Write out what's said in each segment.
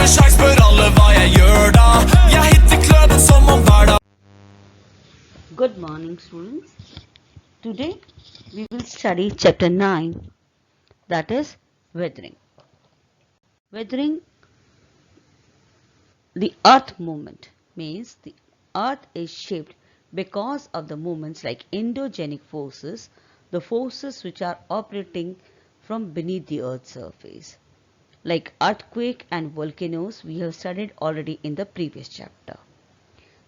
en sjans, spør alle hva jeg gjør da. Jeg hitter kløden som om hver dag. Good morning, students. Today we will study chapter 9, that is weathering. Weathering, the earth movement, means the earth is shaped because of the movements like endogenic forces, the forces which are operating from beneath the earth's surface. Like earthquake and volcanoes, we have studied already in the previous chapter.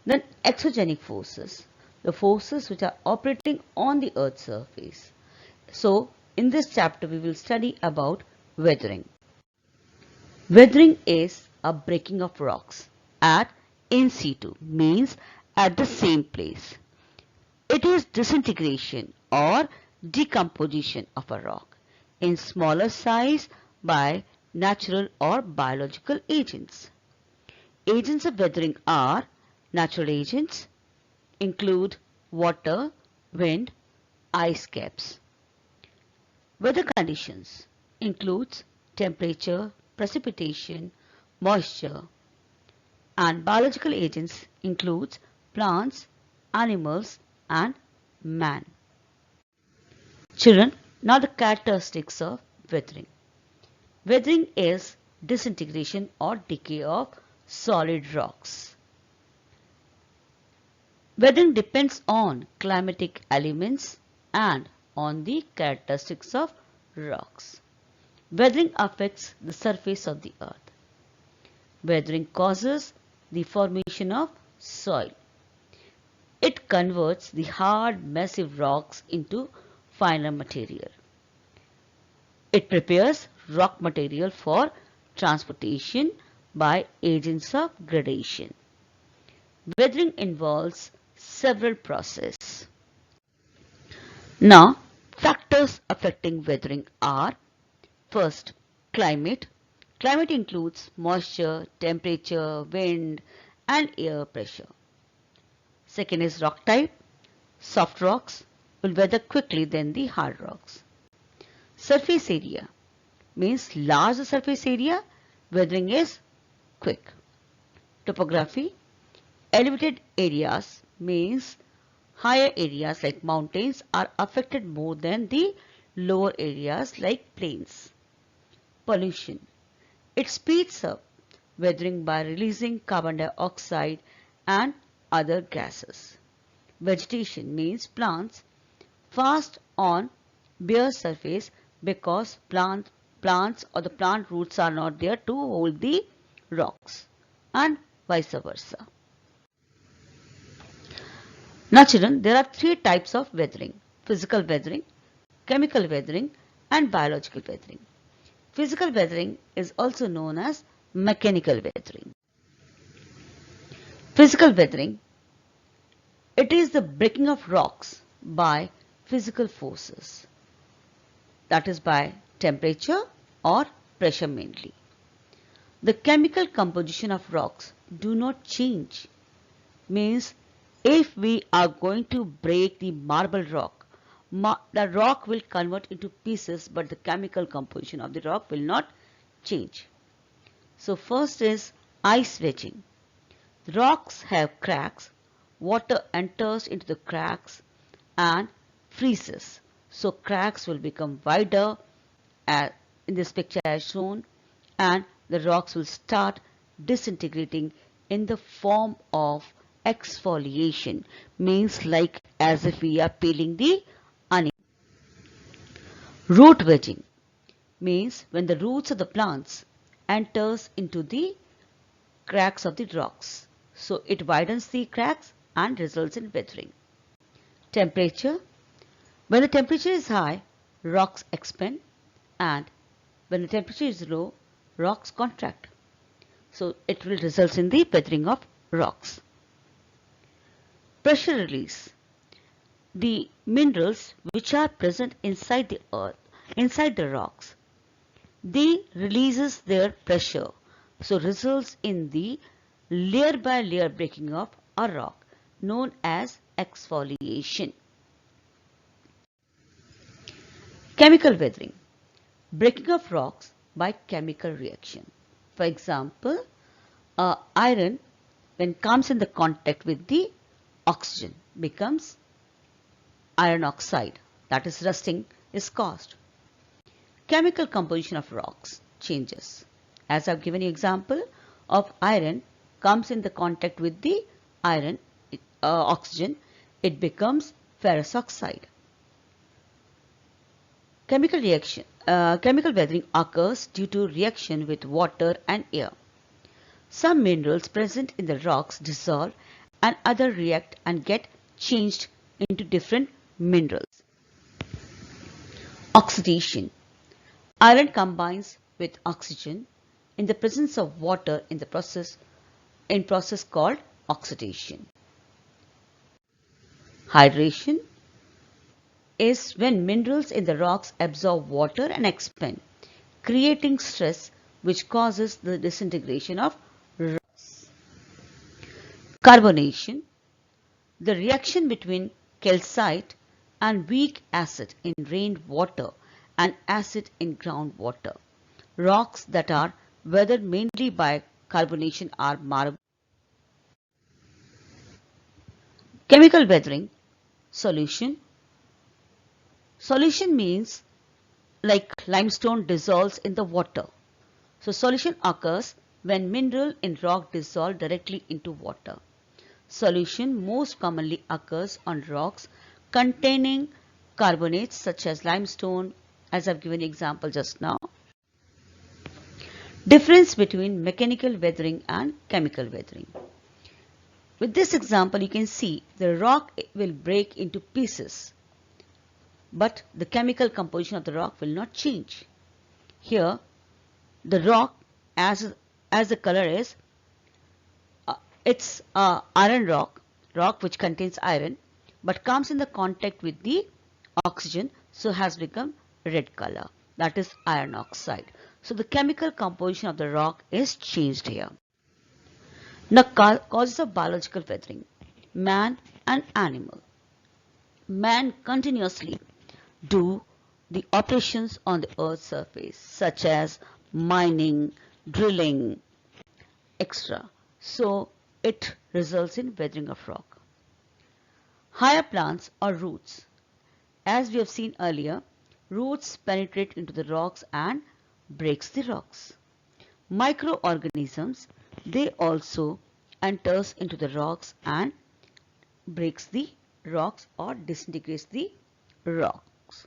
Then exogenic forces, the forces which are operating on the earth's surface. So in this chapter we will study about weathering. Weathering is a breaking of rocks at in situ, means at the same place. It is disintegration or decomposition of a rock in smaller size by natural or biological agents. Agents of weathering are natural agents, include water, wind, ice caps. Weather conditions includes temperature, precipitation, moisture, and biological agents includes plants, animals, and man. Children, now the characteristics of weathering. Weathering is disintegration or decay of solid rocks. Weathering depends on climatic elements and on the characteristics of rocks. Weathering affects the surface of the earth. Weathering causes the formation of soil. It converts the hard, massive rocks into finer material. It prepares rock material for transportation by agents of gradation. Weathering involves several processes. Now, factors affecting weathering are: first, climate. Climate includes moisture, temperature, wind, and air pressure. Second is rock type. Soft rocks will weather quickly than the hard rocks. Surface area means large surface area, weathering is quick. Topography. Elevated areas means higher areas like mountains are affected more than the lower areas like plains. Pollution. It speeds up weathering by releasing carbon dioxide and other gases. Vegetation means plants fast on bare surface because plants or the plant roots are not there to hold the rocks, and vice versa. Now children, there are three types of weathering: physical weathering, chemical weathering, and biological weathering. Physical weathering is also known as mechanical weathering. Physical weathering, it is the breaking of rocks by physical forces, that is by temperature or pressure mainly. The chemical composition of rocks do not change, means if we are going to break the marble rock, the rock will convert into pieces, but the chemical composition of the rock will not change. So first is ice wedging. The rocks have cracks, water enters into the cracks and freezes. So cracks will become wider in this picture as shown, and the rocks will start disintegrating in the form of exfoliation, means like as if we are peeling the onion. Root wedging means when the roots of the plants enters into the cracks of the rocks. So it widens the cracks and results in weathering. Temperature. When the temperature is high, rocks expand, and when the temperature is low, rocks contract. So it will result in the weathering of rocks. Pressure release. The minerals which are present inside the earth, inside the rocks, they releases their pressure, so results in the layer by layer breaking of a rock known as exfoliation. Chemical weathering, breaking of rocks by chemical reaction. For example, iron when comes in the contact with the oxygen becomes iron oxide, that is rusting is caused. Chemical composition of rocks changes. As I've given you example of iron comes in the contact with the iron oxygen, it becomes ferrous oxide. Chemical weathering occurs due to reaction with water and air. Some minerals present in the rocks dissolve and other react and get changed into different minerals. Oxidation. Iron combines with oxygen in the presence of water in process called oxidation. Hydration is when minerals in the rocks absorb water and expand, creating stress which causes the disintegration of rocks. Carbonation, the reaction between calcite and weak acid in rainwater and acid in groundwater. Rocks that are weathered mainly by carbonation are marble. Chemical weathering solution. Solution means like limestone dissolves in the water. So solution occurs when mineral in rock dissolve directly into water. Solution most commonly occurs on rocks containing carbonates such as limestone, as I've given example just now. Difference between mechanical weathering and chemical weathering. With this example, you can see the rock will break into pieces, but the chemical composition of the rock will not change. Here, the rock, as the color is, it's iron rock which contains iron, but comes in the contact with the oxygen, so has become red color. That is iron oxide. So the chemical composition of the rock is changed here. Now, causes of biological weathering. Man and animal. Man continuously do the operations on the earth's surface such as mining, drilling, etc. So it results in weathering of rock. Higher plants or roots. As we have seen earlier, roots penetrate into the rocks and breaks the rocks. Microorganisms, they also enters into the rocks and breaks the rocks or disintegrates the rocks.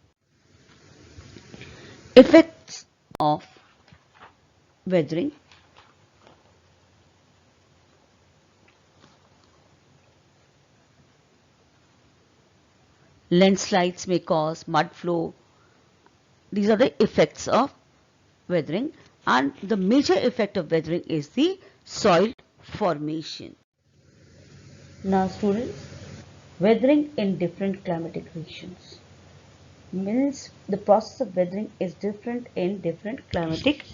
Effects of weathering. Landslides may cause mud flow. These are the effects of weathering, and the major effect of weathering is the soil formation. Now students, weathering in different climatic regions means the process of weathering is different in different climatic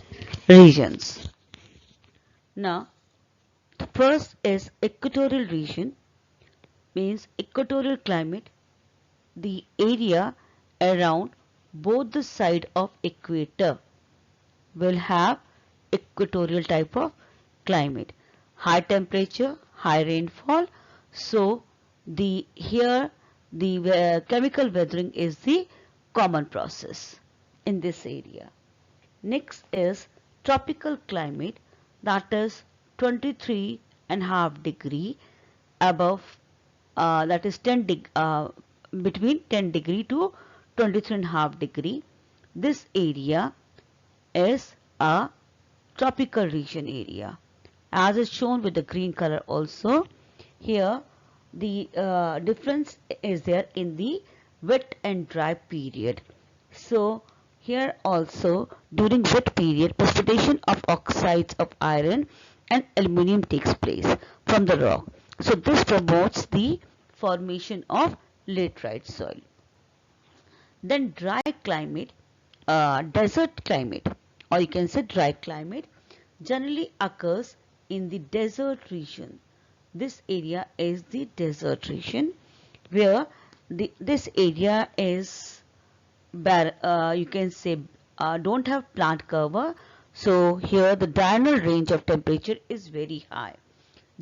regions. Now, the first is equatorial region, means equatorial climate, the area around both the side of equator will have equatorial type of climate. High temperature, high rainfall. So the chemical weathering is the common process in this area. Next is tropical climate, that is 23.5 degree above, that is between 10 degree to 23.5 degree. This area is a tropical region area, as is shown with the green color also. Here the difference is there in the wet and dry period. So here also during wet period, precipitation of oxides of iron and aluminium takes place from the rock. So this promotes the formation of laterite soil. Then dry climate, desert climate, or you can say dry climate, generally occurs in the desert region. This area is the desert region, where this area is bare, you can say don't have plant cover, So here the diurnal range of temperature is very high.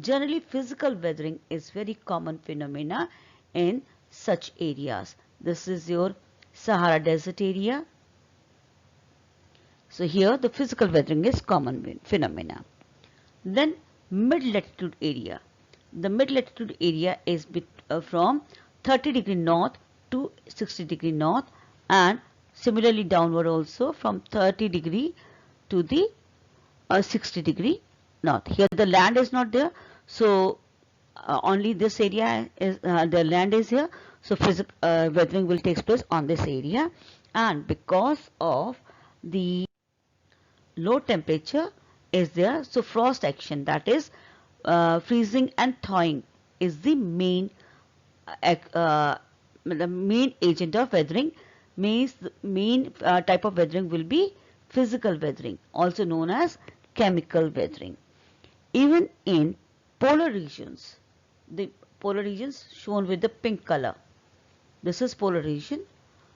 Generally, physical weathering is very common phenomena in such areas. This is your Sahara Desert area. So here the physical weathering is common phenomena. Then mid-latitude area. The mid-latitude area is from 30° north to 60° north, and similarly downward also from 30° to the 60° north. Here the land is not there, so only this area is the land is here. So weathering will take place on this area, and because of the low temperature is there, so frost action, that is freezing and thawing, is the main agent of weathering. Means the main type of weathering will be physical weathering, also known as chemical weathering. Even in polar regions, the polar regions shown with the pink color, this is polar region.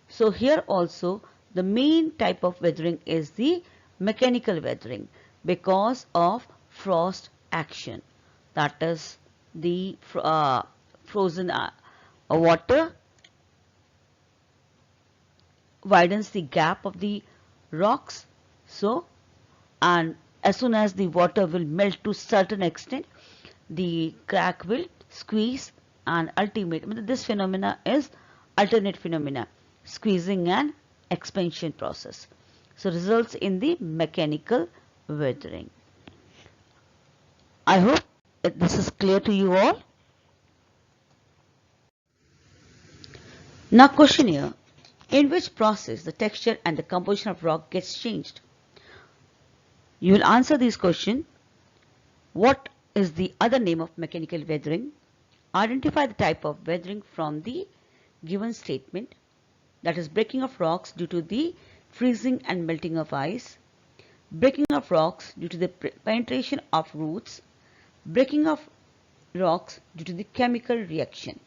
So here also the main type of weathering is the mechanical weathering because of frost action, that is the frozen water widens the gap of the rocks, so and as soon as the water will melt to certain extent, the crack will squeeze, and ultimately this phenomena is alternate phenomena, squeezing and expansion process, so results in the mechanical weathering. I hope that this is clear to you all. Now question here, in which process the texture and the composition of rock gets changed? You will answer this question. What is the other name of mechanical weathering? Identify the type of weathering from the given statement, that is breaking of rocks due to the freezing and melting of ice, breaking of rocks due to the penetration of roots, breaking of rocks due to the chemical reaction.